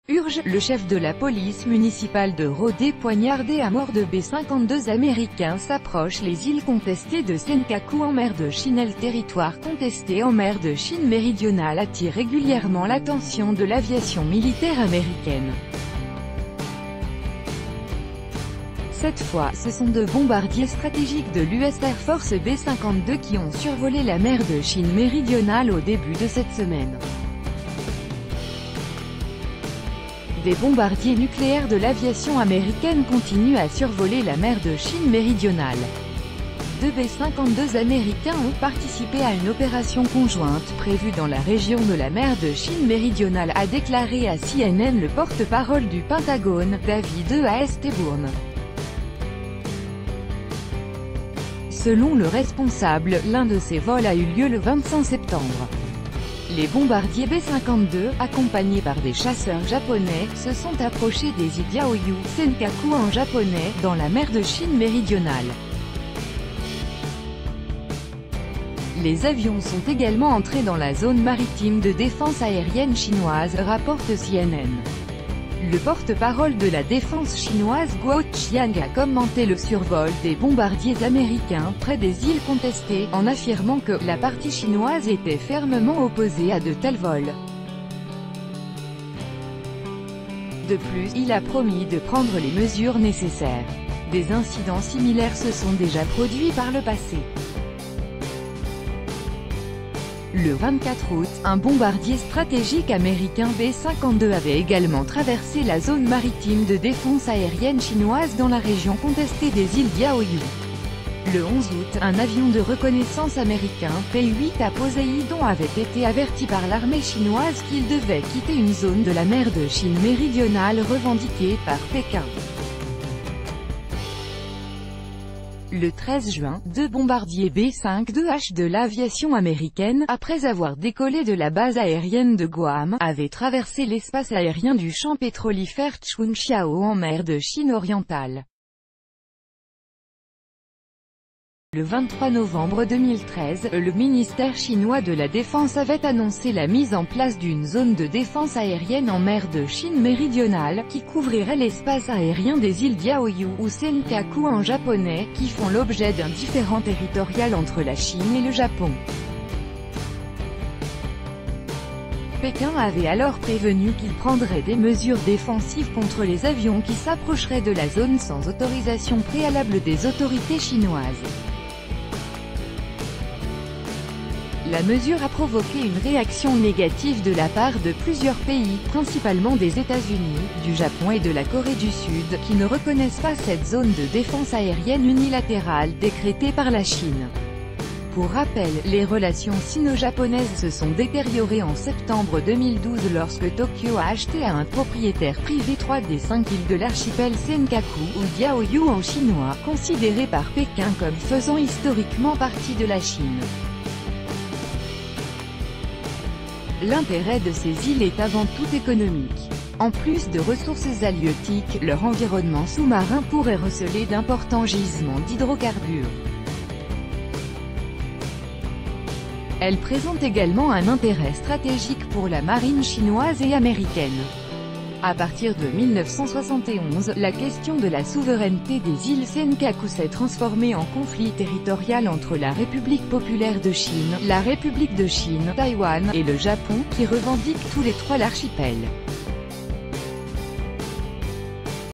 Urge, le chef de la police municipale de Rodé poignardé à mort de B-52 américains s'approche. Les îles contestées de Senkaku en mer de Chine. Le territoire contesté en mer de Chine méridionale attire régulièrement l'attention de l'aviation militaire américaine. Cette fois, ce sont deux bombardiers stratégiques de l'US Air Force B-52 qui ont survolé la mer de Chine méridionale au début de cette semaine. Des bombardiers nucléaires de l'aviation américaine continuent à survoler la mer de Chine méridionale. Deux B-52 américains ont participé à une opération conjointe prévue dans la région de la mer de Chine méridionale, a déclaré à CNN le porte-parole du Pentagone, David E. Esteburn. Selon le responsable, l'un de ces vols a eu lieu le 25 septembre. Les bombardiers B-52, accompagnés par des chasseurs japonais, se sont approchés des îles Diaoyu, Senkaku en japonais, dans la mer de Chine méridionale. Les avions sont également entrés dans la zone maritime de défense aérienne chinoise, rapporte CNN. Le porte-parole de la défense chinoise Guo Qiang a commenté le survol des bombardiers américains près des îles contestées, en affirmant que la partie chinoise était fermement opposée à de tels vols. De plus, il a promis de prendre les mesures nécessaires. Des incidents similaires se sont déjà produits par le passé. Le 24 août, un bombardier stratégique américain B-52 avait également traversé la zone maritime de défense aérienne chinoise dans la région contestée des îles Diaoyu. Le 11 août, un avion de reconnaissance américain, P-8 à Poséidon avait été averti par l'armée chinoise qu'il devait quitter une zone de la mer de Chine méridionale revendiquée par Pékin. Le 13 juin, deux bombardiers B-52H de l'aviation américaine, après avoir décollé de la base aérienne de Guam, avaient traversé l'espace aérien du champ pétrolifère Chunqiao en mer de Chine orientale. Le 23 novembre 2013, le ministère chinois de la Défense avait annoncé la mise en place d'une zone de défense aérienne en mer de Chine méridionale, qui couvrirait l'espace aérien des îles Diaoyu ou Senkaku en japonais, qui font l'objet d'un différend territorial entre la Chine et le Japon. Pékin avait alors prévenu qu'il prendrait des mesures défensives contre les avions qui s'approcheraient de la zone sans autorisation préalable des autorités chinoises. La mesure a provoqué une réaction négative de la part de plusieurs pays, principalement des États-Unis, du Japon et de la Corée du Sud, qui ne reconnaissent pas cette zone de défense aérienne unilatérale décrétée par la Chine. Pour rappel, les relations sino-japonaises se sont détériorées en septembre 2012 lorsque Tokyo a acheté à un propriétaire privé 3 des 5 îles de l'archipel Senkaku, ou Diaoyu en chinois, considérées par Pékin comme faisant historiquement partie de la Chine. L'intérêt de ces îles est avant tout économique. En plus de ressources halieutiques, leur environnement sous-marin pourrait receler d'importants gisements d'hydrocarbures. Elles présentent également un intérêt stratégique pour la marine chinoise et américaine. À partir de 1971, la question de la souveraineté des îles Senkaku s'est transformée en conflit territorial entre la République populaire de Chine, la République de Chine, Taïwan, et le Japon, qui revendiquent tous les trois l'archipel.